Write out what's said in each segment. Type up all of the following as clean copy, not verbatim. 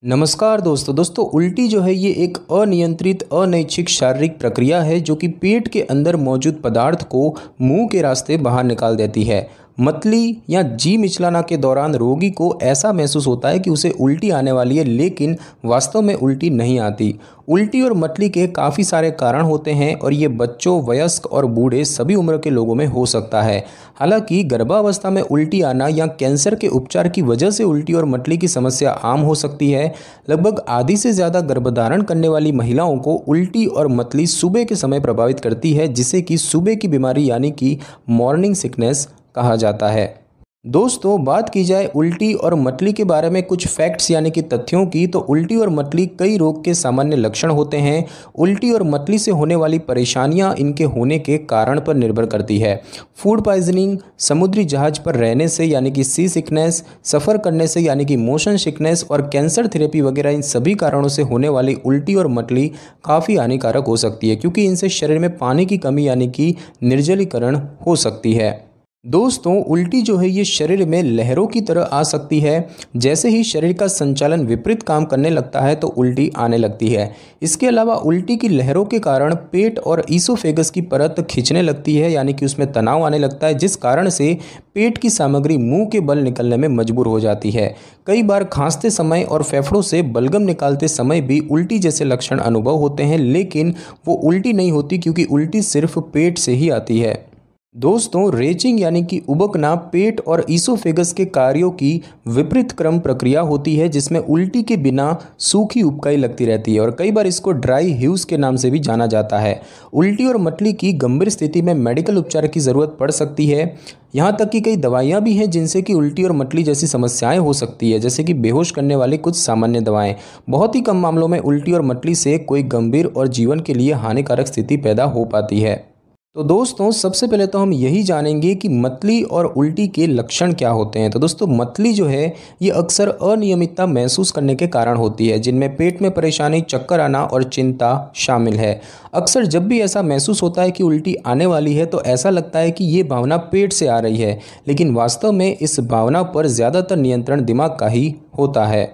नमस्कार दोस्तों उल्टी जो है ये एक अनियंत्रित अनैच्छिक शारीरिक प्रक्रिया है जो कि पेट के अंदर मौजूद पदार्थ को मुंह के रास्ते बाहर निकाल देती है। मतली या जी मिचलाना के दौरान रोगी को ऐसा महसूस होता है कि उसे उल्टी आने वाली है, लेकिन वास्तव में उल्टी नहीं आती। उल्टी और मतली के काफ़ी सारे कारण होते हैं और ये बच्चों, वयस्क और बूढ़े सभी उम्र के लोगों में हो सकता है। हालांकि गर्भावस्था में उल्टी आना या कैंसर के उपचार की वजह से उल्टी और मतली की समस्या आम हो सकती है। लगभग आधी से ज़्यादा गर्भधारण करने वाली महिलाओं को उल्टी और मतली सुबह के समय प्रभावित करती है, जिसे कि सुबह की बीमारी यानी कि मॉर्निंग सिकनेस कहा जाता है। दोस्तों, बात की जाए उल्टी और मतली के बारे में कुछ फैक्ट्स यानी कि तथ्यों की, तो उल्टी और मतली कई रोग के सामान्य लक्षण होते हैं। उल्टी और मतली से होने वाली परेशानियां इनके होने के कारण पर निर्भर करती है। फूड पॉइजनिंग, समुद्री जहाज पर रहने से यानी कि सी सिकनेस, सफ़र करने से यानी कि मोशन सिकनेस और कैंसर थेरेपी वगैरह, इन सभी कारणों से होने वाली उल्टी और मतली काफ़ी हानिकारक हो सकती है, क्योंकि इनसे शरीर में पानी की कमी यानी कि निर्जलीकरण हो सकती है। दोस्तों, उल्टी जो है ये शरीर में लहरों की तरह आ सकती है। जैसे ही शरीर का संचालन विपरीत काम करने लगता है तो उल्टी आने लगती है। इसके अलावा उल्टी की लहरों के कारण पेट और ईसोफेगस की परत खींचने लगती है, यानी कि उसमें तनाव आने लगता है, जिस कारण से पेट की सामग्री मुंह के बल निकलने में मजबूर हो जाती है। कई बार खांसते समय और फेफड़ों से बलगम निकालते समय भी उल्टी जैसे लक्षण अनुभव होते हैं, लेकिन वो उल्टी नहीं होती, क्योंकि उल्टी सिर्फ पेट से ही आती है। दोस्तों, रेचिंग यानी कि उबकना पेट और ईसोफेगस के कार्यों की विपरीत क्रम प्रक्रिया होती है, जिसमें उल्टी के बिना सूखी उबकाई लगती रहती है और कई बार इसको ड्राई ह्यूज के नाम से भी जाना जाता है। उल्टी और मतली की गंभीर स्थिति में मेडिकल उपचार की ज़रूरत पड़ सकती है। यहाँ तक कि कई दवाइयाँ भी हैं जिनसे कि उल्टी और मतली जैसी समस्याएं हो सकती है, जैसे कि बेहोश करने वाली कुछ सामान्य दवाएं। बहुत ही कम मामलों में उल्टी और मतली से कोई गंभीर और जीवन के लिए हानिकारक स्थिति पैदा हो पाती है। तो दोस्तों, सबसे पहले तो हम यही जानेंगे कि मतली और उल्टी के लक्षण क्या होते हैं। तो दोस्तों, मतली जो है ये अक्सर अनियमितता महसूस करने के कारण होती है, जिनमें पेट में परेशानी, चक्कर आना और चिंता शामिल है। अक्सर जब भी ऐसा महसूस होता है कि उल्टी आने वाली है तो ऐसा लगता है कि ये भावना पेट से आ रही है, लेकिन वास्तव में इस भावना पर ज़्यादातर नियंत्रण दिमाग का ही होता है।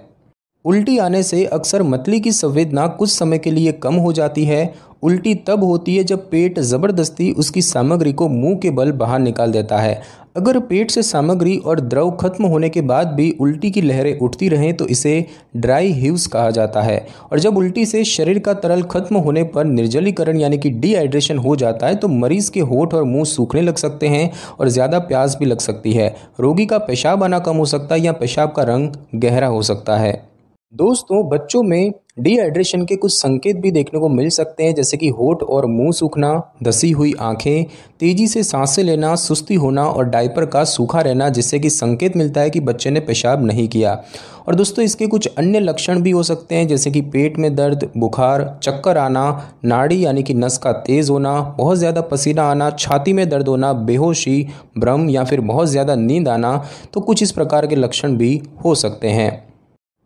उल्टी आने से अक्सर मतली की संवेदना कुछ समय के लिए कम हो जाती है। उल्टी तब होती है जब पेट ज़बरदस्ती उसकी सामग्री को मुंह के बल बाहर निकाल देता है। अगर पेट से सामग्री और द्रव खत्म होने के बाद भी उल्टी की लहरें उठती रहें तो इसे ड्राई ह्यूज कहा जाता है। और जब उल्टी से शरीर का तरल खत्म होने पर निर्जलीकरण यानी कि डिहाइड्रेशन हो जाता है तो मरीज़ के होंठ और मुंह सूखने लग सकते हैं और ज़्यादा प्यास भी लग सकती है। रोगी का पेशाब आना कम हो सकता है या पेशाब का रंग गहरा हो सकता है। दोस्तों, बच्चों में डिहाइड्रेशन के कुछ संकेत भी देखने को मिल सकते हैं, जैसे कि होंठ और मुंह सूखना, धसी हुई आंखें, तेजी से सांसें लेना, सुस्ती होना और डायपर का सूखा रहना, जिससे कि संकेत मिलता है कि बच्चे ने पेशाब नहीं किया। और दोस्तों, इसके कुछ अन्य लक्षण भी हो सकते हैं, जैसे कि पेट में दर्द, बुखार, चक्कर आना, नाड़ी यानी कि नस का तेज़ होना, बहुत ज़्यादा पसीना आना, छाती में दर्द होना, बेहोशी, भ्रम या फिर बहुत ज़्यादा नींद आना। तो कुछ इस प्रकार के लक्षण भी हो सकते हैं।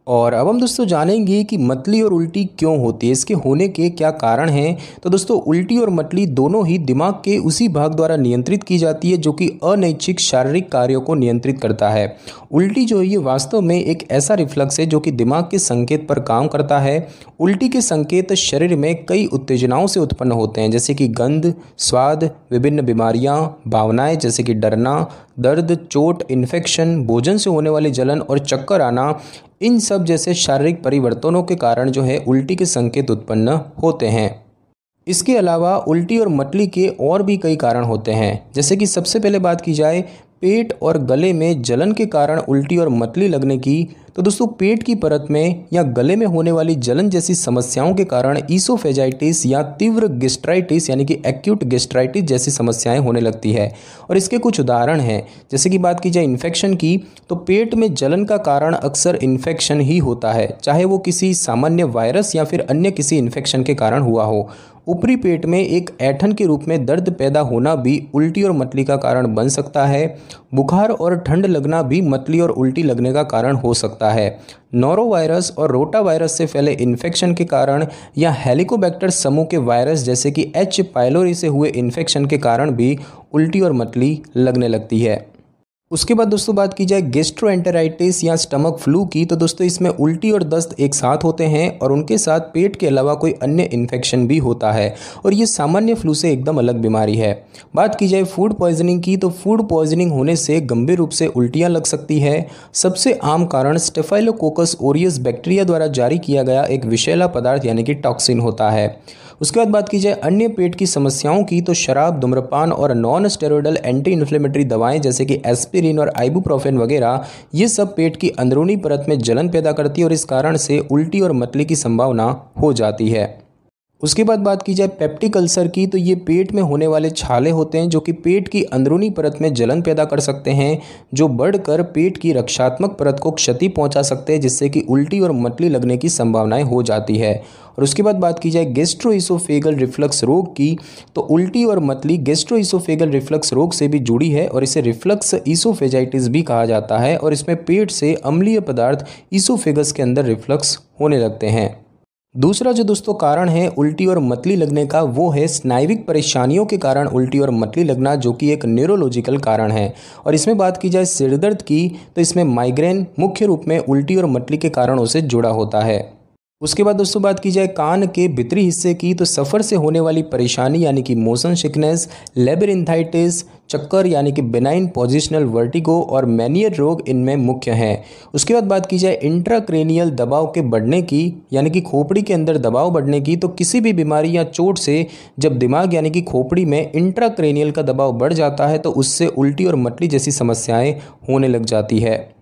और अब हम दोस्तों जानेंगे कि मतली और उल्टी क्यों होती है, इसके होने के क्या कारण हैं। तो दोस्तों, उल्टी और मतली दोनों ही दिमाग के उसी भाग द्वारा नियंत्रित की जाती है जो कि अनैच्छिक शारीरिक कार्यों को नियंत्रित करता है। उल्टी जो है ये वास्तव में एक ऐसा रिफ्लक्स है जो कि दिमाग के संकेत पर काम करता है। उल्टी के संकेत शरीर में कई उत्तेजनाओं से उत्पन्न होते हैं, जैसे कि गंध, स्वाद, विभिन्न बीमारियां, भावनाएं जैसे कि डरना, दर्द, चोट, इन्फेक्शन, भोजन से होने वाली जलन और चक्कर आना। इन सब जैसे शारीरिक परिवर्तनों के कारण जो है उल्टी के संकेत उत्पन्न होते हैं। इसके अलावा उल्टी और मतली के और भी कई कारण होते हैं, जैसे कि सबसे पहले बात की जाए पेट और गले में जलन के कारण उल्टी और मतली लगने की। तो दोस्तों, पेट की परत में या गले में होने वाली जलन जैसी समस्याओं के कारण ईसोफेजाइटिस या तीव्र गैस्ट्राइटिस यानी कि एक्यूट गैस्ट्राइटिस जैसी समस्याएं होने लगती है। और इसके कुछ उदाहरण हैं, जैसे कि बात की जाए इन्फेक्शन की, तो पेट में जलन का कारण अक्सर इन्फेक्शन ही होता है, चाहे वो किसी सामान्य वायरस या फिर अन्य किसी इन्फेक्शन के कारण हुआ हो। ऊपरी पेट में एक ऐंठन के रूप में दर्द पैदा होना भी उल्टी और मतली का कारण बन सकता है। बुखार और ठंड लगना भी मतली और उल्टी लगने का कारण हो सकता है। नोरोवायरस और रोटा वायरस से फैले इन्फेक्शन के कारण या हेलिकोबैक्टर समूह के वायरस जैसे कि एच पाइलोरी से हुए इन्फेक्शन के कारण भी उल्टी और मतली लगने लगती है। उसके बाद दोस्तों बात की जाए गेस्ट्रोएंटेराइटिस या स्टमक फ्लू की, तो दोस्तों इसमें उल्टी और दस्त एक साथ होते हैं और उनके साथ पेट के अलावा कोई अन्य इन्फेक्शन भी होता है और ये सामान्य फ्लू से एकदम अलग बीमारी है। बात की जाए फूड पॉइजनिंग की, तो फूड पॉइजनिंग होने से गंभीर रूप से उल्टियाँ लग सकती है। सबसे आम कारण स्टेफाइलोकोकस ओरियस बैक्टीरिया द्वारा जारी किया गया एक विषैला पदार्थ यानी कि टॉक्सिन होता है। उसके बाद बात की जाए अन्य पेट की समस्याओं की, तो शराब, धूम्रपान और नॉन स्टेरॉयडल एंटी इन्फ्लेमेटरी दवाएं जैसे कि एस्पिरिन और आइबुप्रोफेन वगैरह, ये सब पेट की अंदरूनी परत में जलन पैदा करती है और इस कारण से उल्टी और मतली की संभावना हो जाती है। उसके बाद बात की जाए पेप्टिक अल्सर की, तो ये पेट में होने वाले छाले होते हैं जो कि पेट की अंदरूनी परत में जलन पैदा कर सकते हैं, जो बढ़कर पेट की रक्षात्मक परत को क्षति पहुंचा सकते हैं, जिससे कि उल्टी और मतली लगने की संभावनाएं हो जाती है। और उसके बाद बात की जाए गैस्ट्रोइसोफेगल रिफ्लक्स रोग की, तो उल्टी और मतली गैस्ट्रोइसोफेगल रिफ्लक्स रोग से भी जुड़ी है और इसे रिफ्लक्स ईसोफेजाइटिस भी कहा जाता है और इसमें पेट से अम्लीय पदार्थ ईसोफेगस के अंदर रिफ्लक्स होने लगते हैं। दूसरा जो दोस्तों कारण है उल्टी और मतली लगने का, वो है स्नायुविक परेशानियों के कारण उल्टी और मतली लगना, जो कि एक न्यूरोलॉजिकल कारण है। और इसमें बात की जाए सिरदर्द की, तो इसमें माइग्रेन मुख्य रूप में उल्टी और मतली के कारणों से जुड़ा होता है। उसके बाद दोस्तों बात की जाए कान के भीतरी हिस्से की, तो सफ़र से होने वाली परेशानी यानी कि मोशन सिकनेस, लेबिरिंथाइटिस, चक्कर यानी कि बेनाइन पोजिशनल वर्टिगो और मैनियर रोग इनमें मुख्य हैं। उसके बाद बात की जाए इंट्राक्रेनियल दबाव के बढ़ने की, यानी कि खोपड़ी के अंदर दबाव बढ़ने की, तो किसी भी बीमारी या चोट से जब दिमाग यानी कि खोपड़ी में इंट्राक्रेनियल का दबाव बढ़ जाता है तो उससे उल्टी और मतली जैसी समस्याएं होने लग जाती है।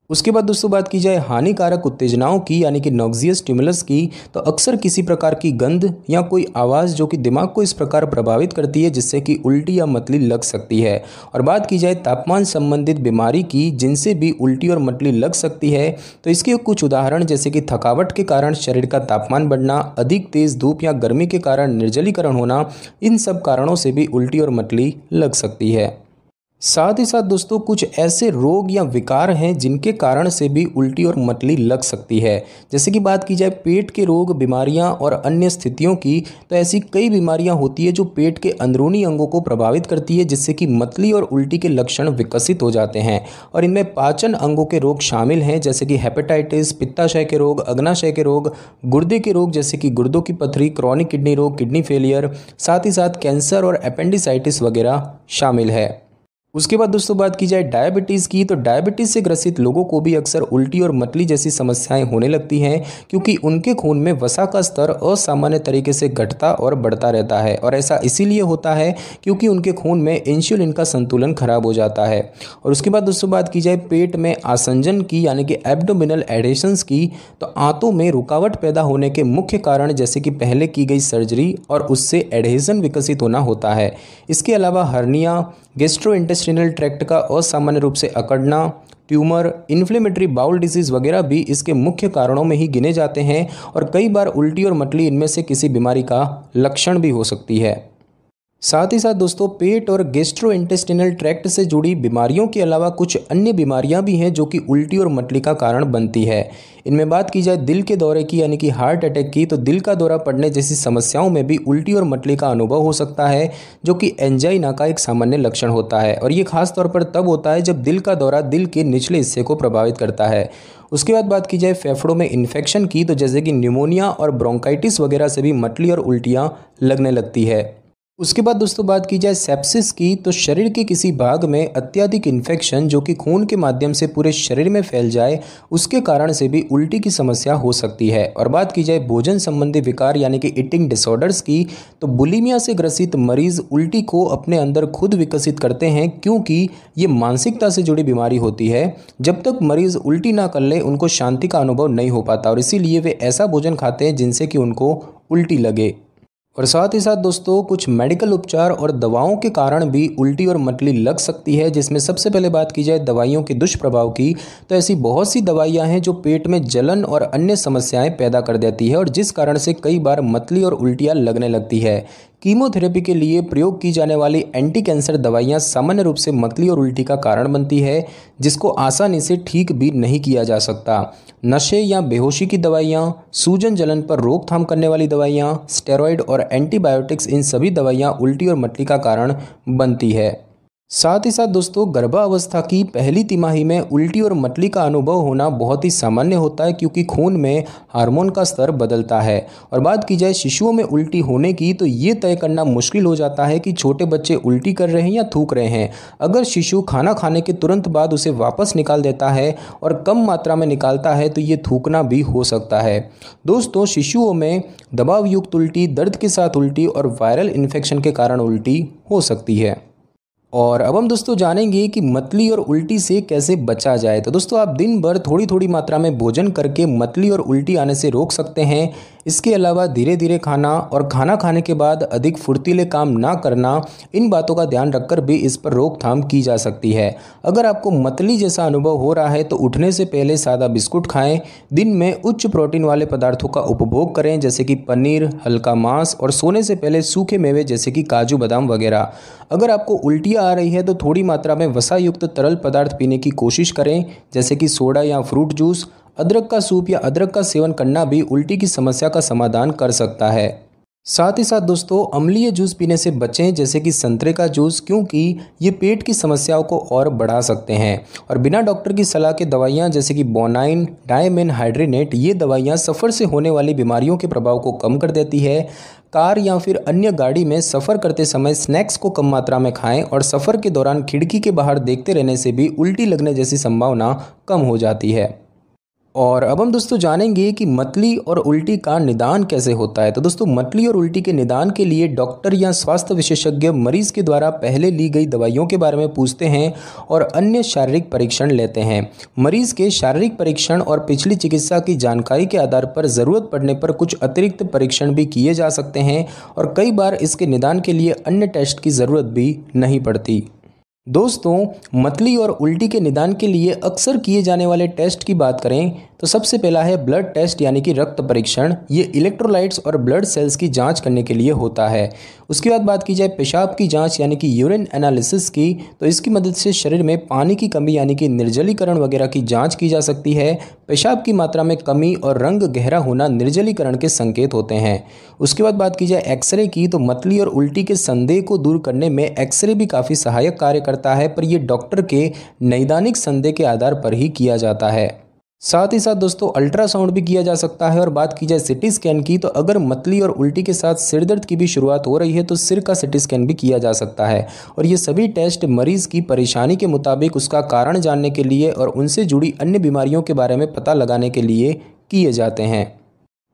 उसके बाद दोस्तों बात की जाए हानिकारक उत्तेजनाओं की, यानी कि नॉक्सियस स्टिमुलस की, तो अक्सर किसी प्रकार की गंध या कोई आवाज़ जो कि दिमाग को इस प्रकार प्रभावित करती है जिससे कि उल्टी या मतली लग सकती है। और बात की जाए तापमान संबंधित बीमारी की जिनसे भी उल्टी और मतली लग सकती है, तो इसके कुछ उदाहरण जैसे कि थकावट के कारण शरीर का तापमान बढ़ना, अधिक तेज़ धूप या गर्मी के कारण निर्जलीकरण होना, इन सब कारणों से भी उल्टी और मतली लग सकती है। साथ ही साथ दोस्तों कुछ ऐसे रोग या विकार हैं जिनके कारण से भी उल्टी और मतली लग सकती है। जैसे कि बात की जाए पेट के रोग, बीमारियां और अन्य स्थितियों की, तो ऐसी कई बीमारियां होती है जो पेट के अंदरूनी अंगों को प्रभावित करती है जिससे कि मतली और उल्टी के लक्षण विकसित हो जाते हैं। और इनमें पाचन अंगों के रोग शामिल हैं जैसे कि हेपेटाइटिस, पित्ताशय के रोग, अग्नाशय के रोग, गुर्दे के रोग जैसे कि गुर्दों की पथरी, क्रॉनिक किडनी रोग, किडनी फेलियर, साथ ही साथ कैंसर और अपेंडिसाइटिस वगैरह शामिल है। उसके बाद दोस्तों बात की जाए डायबिटीज़ की, तो डायबिटीज़ से ग्रसित लोगों को भी अक्सर उल्टी और मतली जैसी समस्याएं होने लगती हैं क्योंकि उनके खून में वसा का स्तर असामान्य तरीके से घटता और बढ़ता रहता है। और ऐसा इसीलिए होता है क्योंकि उनके खून में इंसुलिन का संतुलन खराब हो जाता है। और उसके बाद दोस्तों बात की जाए पेट में आसंजन की, यानी कि एब्डोमिनल एडेशंस की, तो आंतों में रुकावट पैदा होने के मुख्य कारण जैसे कि पहले की गई सर्जरी और उससे एडेशन विकसित होना होता है। इसके अलावा हर्निया, गैस्ट्रोइंटेस्टिनल ट्रैक्ट का असामान्य रूप से अकड़ना, ट्यूमर, इन्फ्लेमेटरी बाउल डिजीज़ वगैरह भी इसके मुख्य कारणों में ही गिने जाते हैं और कई बार उल्टी और मतली इनमें से किसी बीमारी का लक्षण भी हो सकती है। साथ ही साथ दोस्तों पेट और गैस्ट्रोइंटेस्टिनल ट्रैक्ट से जुड़ी बीमारियों के अलावा कुछ अन्य बीमारियां भी हैं जो कि उल्टी और मतली का कारण बनती है। इनमें बात की जाए दिल के दौरे की, यानी कि हार्ट अटैक की, तो दिल का दौरा पड़ने जैसी समस्याओं में भी उल्टी और मतली का अनुभव हो सकता है जो कि एंजाइना का एक सामान्य लक्षण होता है। और ये खास तौर पर तब होता है जब दिल का दौरा दिल के निचले हिस्से को प्रभावित करता है। उसके बाद बात की जाए फेफड़ों में इन्फेक्शन की, तो जैसे कि न्यूमोनिया और ब्रोंकाइटिस वगैरह से भी मतली और उल्टियाँ लगने लगती है। उसके बाद दोस्तों बात की जाए सेप्सिस की, तो शरीर के किसी भाग में अत्यधिक इन्फेक्शन जो कि खून के माध्यम से पूरे शरीर में फैल जाए, उसके कारण से भी उल्टी की समस्या हो सकती है। और बात की जाए भोजन संबंधी विकार यानी कि ईटिंग डिसऑर्डर्स की, तो बुलिमिया से ग्रसित मरीज उल्टी को अपने अंदर खुद विकसित करते हैं क्योंकि ये मानसिकता से जुड़ी बीमारी होती है। जब तक मरीज उल्टी ना कर ले उनको शांति का अनुभव नहीं हो पाता और इसीलिए वे ऐसा भोजन खाते हैं जिनसे कि उनको उल्टी लगे। और साथ ही साथ दोस्तों कुछ मेडिकल उपचार और दवाओं के कारण भी उल्टी और मतली लग सकती है, जिसमें सबसे पहले बात की जाए दवाइयों के दुष्प्रभाव की, तो ऐसी बहुत सी दवाइयां हैं जो पेट में जलन और अन्य समस्याएं पैदा कर देती है और जिस कारण से कई बार मतली और उल्टियां लगने लगती है। कीमोथेरेपी के लिए प्रयोग की जाने वाली एंटी कैंसर दवाइयां सामान्य रूप से मतली और उल्टी का कारण बनती है जिसको आसानी से ठीक भी नहीं किया जा सकता। नशे या बेहोशी की दवाइयां, सूजन जलन पर रोकथाम करने वाली दवाइयां, स्टेरॉयड और एंटीबायोटिक्स, इन सभी दवाइयां उल्टी और मतली का कारण बनती है। साथ ही साथ दोस्तों गर्भावस्था की पहली तिमाही में उल्टी और मतली का अनुभव होना बहुत ही सामान्य होता है, क्योंकि खून में हार्मोन का स्तर बदलता है। और बात की जाए शिशुओं में उल्टी होने की, तो ये तय करना मुश्किल हो जाता है कि छोटे बच्चे उल्टी कर रहे हैं या थूक रहे हैं। अगर शिशु खाना खाने के तुरंत बाद उसे वापस निकाल देता है और कम मात्रा में निकालता है तो ये थूकना भी हो सकता है। दोस्तों शिशुओं में दबाव युक्त उल्टी, दर्द के साथ उल्टी और वायरल इन्फेक्शन के कारण उल्टी हो सकती है। और अब हम दोस्तों जानेंगे कि मतली और उल्टी से कैसे बचा जाए। तो दोस्तों आप दिन भर थोड़ी थोड़ी मात्रा में भोजन करके मतली और उल्टी आने से रोक सकते हैं। इसके अलावा धीरे धीरे खाना और खाना खाने के बाद अधिक फुर्तीले काम ना करना, इन बातों का ध्यान रखकर भी इस पर रोकथाम की जा सकती है। अगर आपको मतली जैसा अनुभव हो रहा है तो उठने से पहले सादा बिस्कुट खाएं। दिन में उच्च प्रोटीन वाले पदार्थों का उपभोग करें, जैसे कि पनीर, हल्का मांस, और सोने से पहले सूखे मेवे जैसे कि काजू बादाम वगैरह। अगर आपको उल्टियाँ आ रही है तो थोड़ी मात्रा में वसा युक्त तरल पदार्थ पीने की कोशिश करें, जैसे कि सोडा या फ्रूट जूस। अदरक का सूप या अदरक का सेवन करना भी उल्टी की समस्या का समाधान कर सकता है। साथ ही साथ दोस्तों अम्लीय जूस पीने से बचें, जैसे कि संतरे का जूस, क्योंकि ये पेट की समस्याओं को और बढ़ा सकते हैं। और बिना डॉक्टर की सलाह के दवाइयाँ जैसे कि बोनाइन, डायमेनहाइड्रेनेट, ये दवाइयाँ सफ़र से होने वाली बीमारियों के प्रभाव को कम कर देती है। कार या फिर अन्य गाड़ी में सफ़र करते समय स्नैक्स को कम मात्रा में खाएं, और सफ़र के दौरान खिड़की के बाहर देखते रहने से भी उल्टी लगने जैसी संभावना कम हो जाती है। और अब हम दोस्तों जानेंगे कि मतली और उल्टी का निदान कैसे होता है। तो दोस्तों मतली और उल्टी के निदान के लिए डॉक्टर या स्वास्थ्य विशेषज्ञ मरीज के द्वारा पहले ली गई दवाइयों के बारे में पूछते हैं और अन्य शारीरिक परीक्षण लेते हैं। मरीज के शारीरिक परीक्षण और पिछली चिकित्सा की जानकारी के आधार पर ज़रूरत पड़ने पर कुछ अतिरिक्त परीक्षण भी किए जा सकते हैं, और कई बार इसके निदान के लिए अन्य टेस्ट की ज़रूरत भी नहीं पड़ती। दोस्तों मतली और उल्टी के निदान के लिए अक्सर किए जाने वाले टेस्ट की बात करें तो सबसे पहला है ब्लड टेस्ट, यानी कि रक्त परीक्षण। ये इलेक्ट्रोलाइट्स और ब्लड सेल्स की जांच करने के लिए होता है। उसके बाद बात की जाए पेशाब की जांच, यानी कि यूरिन एनालिसिस की, तो इसकी मदद से शरीर में पानी की कमी यानी कि निर्जलीकरण वगैरह की जांच की जा सकती है। पेशाब की मात्रा में कमी और रंग गहरा होना निर्जलीकरण के संकेत होते हैं। उसके बाद बात की जाए एक्सरे की, तो मतली और उल्टी के संदेह को दूर करने में एक्सरे भी काफ़ी सहायक कार्य करता है, पर यह डॉक्टर के नैदानिक संदेह के आधार पर ही किया जाता है। साथ ही साथ दोस्तों अल्ट्रासाउंड भी किया जा सकता है। और बात की जाए सिटी स्कैन की, तो अगर मतली और उल्टी के साथ सिर दर्द की भी शुरुआत हो रही है तो सिर का सिटी स्कैन भी किया जा सकता है। और ये सभी टेस्ट मरीज की परेशानी के मुताबिक उसका कारण जानने के लिए और उनसे जुड़ी अन्य बीमारियों के बारे में पता लगाने के लिए किए जाते हैं।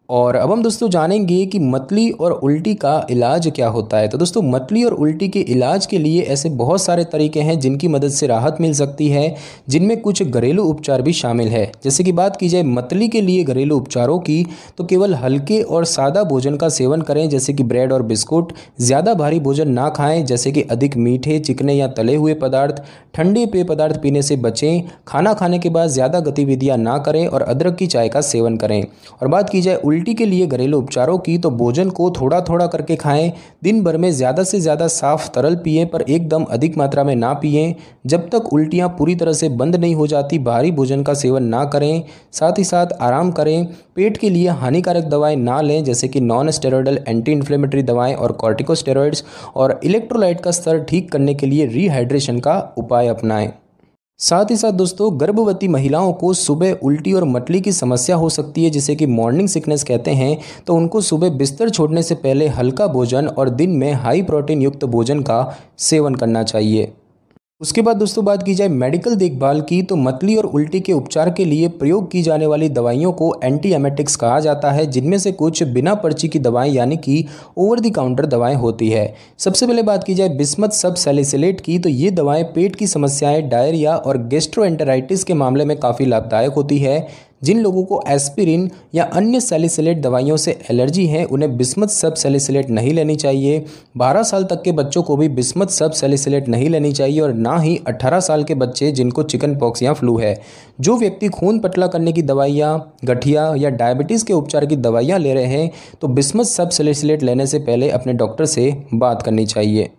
और अब हम दोस्तों जानेंगे कि मतली और उल्टी का इलाज क्या होता है। तो दोस्तों मतली और उल्टी के इलाज के लिए ऐसे बहुत सारे तरीके हैं जिनकी मदद से राहत मिल सकती है, जिनमें कुछ घरेलू उपचार भी शामिल है। जैसे कि बात की जाए मतली के लिए घरेलू उपचारों की, तो केवल हल्के और सादा भोजन का सेवन करें, जैसे कि ब्रेड और बिस्कुट। ज़्यादा भारी भोजन ना खाएं, जैसे कि अधिक मीठे, चिकने या तले हुए पदार्थ। ठंडे पेय पदार्थ पीने से बचें। खाना खाने के बाद ज़्यादा गतिविधियाँ ना करें और अदरक की चाय का सेवन करें। और बात की जाए उल्टी के लिए घरेलू उपचारों की, तो भोजन को थोड़ा थोड़ा करके खाएं। दिन भर में ज़्यादा से ज़्यादा साफ तरल पिएं, पर एकदम अधिक मात्रा में ना पिएं। जब तक उल्टियां पूरी तरह से बंद नहीं हो जाती भारी भोजन का सेवन ना करें। साथ ही साथ आराम करें। पेट के लिए हानिकारक दवाएं ना लें, जैसे कि नॉन स्टेरॉयडल एंटी इन्फ्लेमेटरी दवाएं और कॉर्टिकोस्टेरॉइड्स। और इलेक्ट्रोलाइट का स्तर ठीक करने के लिए रिहाइड्रेशन का उपाय अपनाएं। साथ ही साथ दोस्तों गर्भवती महिलाओं को सुबह उल्टी और मतली की समस्या हो सकती है, जिसे कि मॉर्निंग सिकनेस कहते हैं। तो उनको सुबह बिस्तर छोड़ने से पहले हल्का भोजन और दिन में हाई प्रोटीन युक्त भोजन का सेवन करना चाहिए। उसके बाद दोस्तों बात की जाए मेडिकल देखभाल की, तो मतली और उल्टी के उपचार के लिए प्रयोग की जाने वाली दवाइयों को एंटीएमेटिक्स कहा जाता है, जिनमें से कुछ बिना पर्ची की दवाएं यानी कि ओवर द काउंटर दवाएं होती है। सबसे पहले बात की जाए बिस्मथ सब सैलिसिलेट की, तो ये दवाएं पेट की समस्याएं, डायरिया और गैस्ट्रोएंटेराइटिस के मामले में काफ़ी लाभदायक होती है। जिन लोगों को एस्पिरिन या अन्य सैलिसिलेट दवाइयों से एलर्जी है उन्हें बिस्मथ सब सैलिसिलेट नहीं लेनी चाहिए। 12 साल तक के बच्चों को भी बिस्मथ सब सैलिसिलेट नहीं लेनी चाहिए, और ना ही 18 साल के बच्चे जिनको चिकन पॉक्स या फ्लू है। जो व्यक्ति खून पतला करने की दवाइयाँ, गठिया या डायबिटीज़ के उपचार की दवाइयाँ ले रहे हैं तो बिस्मथ सब सैलिसिलेट लेने से पहले अपने डॉक्टर से बात करनी चाहिए।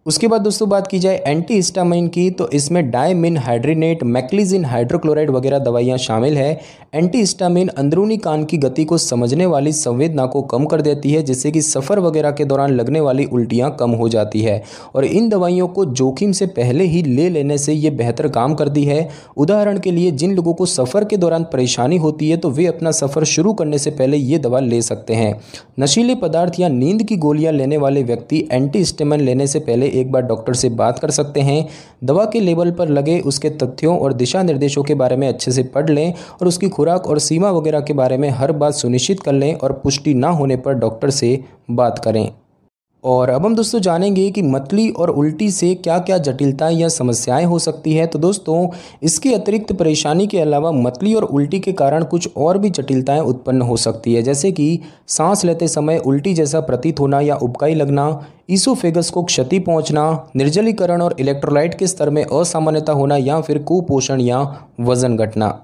उसके बाद दोस्तों बात की जाए एंटी हिस्टामाइन की, तो इसमें डायमिनहाइड्रेनेट, मैक्लिजिन हाइड्रोक्लोराइड वगैरह दवाइयाँ शामिल है। एंटीहिस्टामिन अंदरूनी कान की गति को समझने वाली संवेदना को कम कर देती है, जिससे कि सफ़र वगैरह के दौरान लगने वाली उल्टियाँ कम हो जाती है। और इन दवाइयों को जोखिम से पहले ही ले लेने से ये बेहतर काम करती है। उदाहरण के लिए जिन लोगों को सफ़र के दौरान परेशानी होती है तो वे अपना सफ़र शुरू करने से पहले ये दवा ले सकते हैं। नशीले पदार्थ या नींद की गोलियां लेने वाले व्यक्ति एंटीहिस्टामिन लेने से पहले एक बार डॉक्टर से बात कर सकते हैं। दवा के लेबल पर लगे उसके तथ्यों और दिशा निर्देशों के बारे में अच्छे से पढ़ लें और उसकी खुराक और सीमा वगैरह के बारे में हर बात सुनिश्चित कर लें और पुष्टि ना होने पर डॉक्टर से बात करें। और अब हम दोस्तों जानेंगे कि मतली और उल्टी से क्या क्या जटिलताएं या समस्याएं हो सकती है। तो दोस्तों इसके अतिरिक्त परेशानी के अलावा मतली और उल्टी के कारण कुछ और भी जटिलताएं उत्पन्न हो सकती है, जैसे कि सांस लेते समय उल्टी जैसा प्रतीत होना या उबकाई लगना, ईसोफेगस को क्षति पहुंचना, निर्जलीकरण और इलेक्ट्रोलाइट के स्तर में असामान्यता होना या फिर कुपोषण या वजन घटना।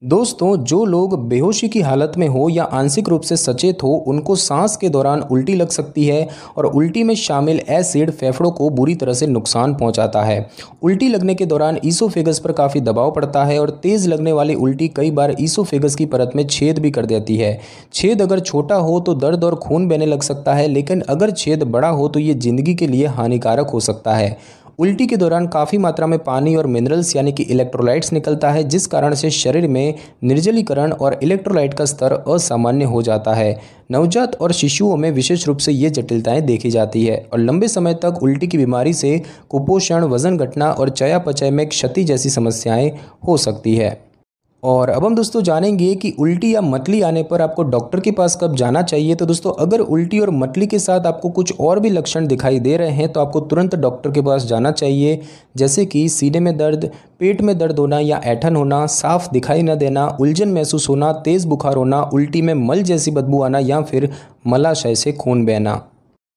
दोस्तों जो लोग बेहोशी की हालत में हो या आंशिक रूप से सचेत हो उनको सांस के दौरान उल्टी लग सकती है और उल्टी में शामिल एसिड फेफड़ों को बुरी तरह से नुकसान पहुंचाता है। उल्टी लगने के दौरान ईसोफेगस पर काफ़ी दबाव पड़ता है और तेज़ लगने वाली उल्टी कई बार ईसोफेगस की परत में छेद भी कर देती है। छेद अगर छोटा हो तो दर्द और खून बहने लग सकता है, लेकिन अगर छेद बड़ा हो तो ये ज़िंदगी के लिए हानिकारक हो सकता है। उल्टी के दौरान काफ़ी मात्रा में पानी और मिनरल्स यानी कि इलेक्ट्रोलाइट्स निकलता है, जिस कारण से शरीर में निर्जलीकरण और इलेक्ट्रोलाइट का स्तर असामान्य हो जाता है। नवजात और शिशुओं में विशेष रूप से ये जटिलताएं देखी जाती है और लंबे समय तक उल्टी की बीमारी से कुपोषण, वजन घटना और चयापचय में क्षति जैसी समस्याएं हो सकती है। और अब हम दोस्तों जानेंगे कि उल्टी या मतली आने पर आपको डॉक्टर के पास कब जाना चाहिए। तो दोस्तों अगर उल्टी और मतली के साथ आपको कुछ और भी लक्षण दिखाई दे रहे हैं तो आपको तुरंत डॉक्टर के पास जाना चाहिए, जैसे कि सीने में दर्द, पेट में दर्द होना या ऐंठन होना, साफ दिखाई न देना, उलझन महसूस होना, तेज़ बुखार होना, उल्टी में मल जैसी बदबू आना या फिर मलाशय से खून बहना।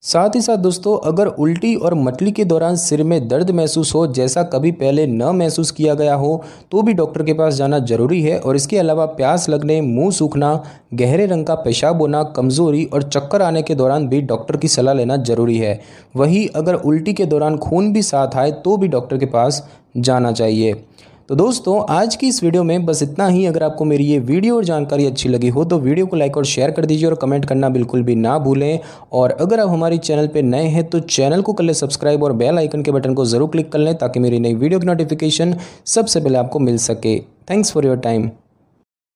साथ ही साथ दोस्तों अगर उल्टी और मतली के दौरान सिर में दर्द महसूस हो जैसा कभी पहले न महसूस किया गया हो तो भी डॉक्टर के पास जाना जरूरी है। और इसके अलावा प्यास लगने, मुंह सूखना, गहरे रंग का पेशाब होना, कमज़ोरी और चक्कर आने के दौरान भी डॉक्टर की सलाह लेना जरूरी है। वहीं अगर उल्टी के दौरान खून भी साथ आए तो भी डॉक्टर के पास जाना चाहिए। तो दोस्तों आज की इस वीडियो में बस इतना ही। अगर आपको मेरी ये वीडियो और जानकारी अच्छी लगी हो तो वीडियो को लाइक और शेयर कर दीजिए और कमेंट करना बिल्कुल भी ना भूलें। और अगर आप हमारी चैनल पे नए हैं तो चैनल को कर लें सब्सक्राइब और बेल आइकन के बटन को ज़रूर क्लिक कर लें ताकि मेरी नई वीडियो की नोटिफिकेशन सबसे पहले आपको मिल सके। Thanks for your time.